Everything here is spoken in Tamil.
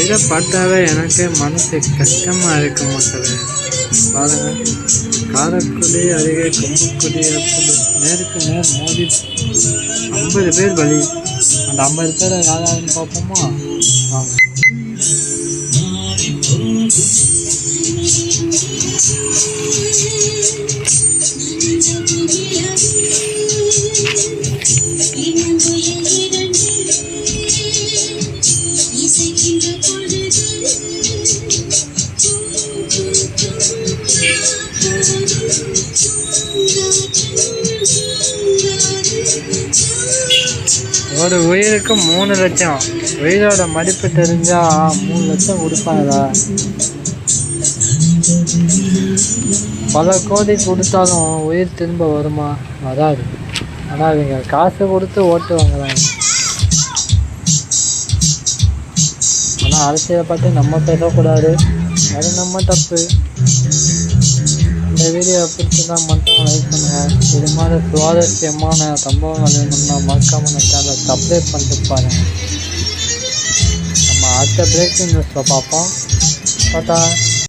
இதை பார்த்தாவே எனக்கு மனசு கஷ்டமாக இருக்க மக்களே. பாருங்க, காரைக்குடி அருகே கும்பக்குடி நேருக்கு நேர் மோதி 50 பேர் பலி. அந்த 50 பேரை யாராருன்னு பார்ப்போமா? வாங்க. ஒரு உயிருக்கு 3 லட்சம். உயிரோட மதிப்பு தெரிஞ்சா 3 லட்சம் கொடுப்பாங்களா? பல கோடி கொடுத்தாலும் உயிர் திரும்ப வருமா? வராது. ஆனால் இவங்க காசு கொடுத்து ஓட்டு வாங்குறாங்க. ஆனால் அரசியலை பார்த்து நம்ம பேசக்கூடாது, அது நம்ம தப்பு. இந்த வீடியோ பிடிச்சிருந்தா மட்டும் லைக் பண்ணுங்கள். இது மாதிரி சுவாரஸ்யமான சம்பவங்கள் வேணும்னா மறக்காம நம்ம சேனலை சப்ஸ்கிரைப் பண்ணிட்டு பாருங்கள். நம்ம அடுத்த பிரேக்கிங் நியூஸில் பார்ப்போம். டாடா.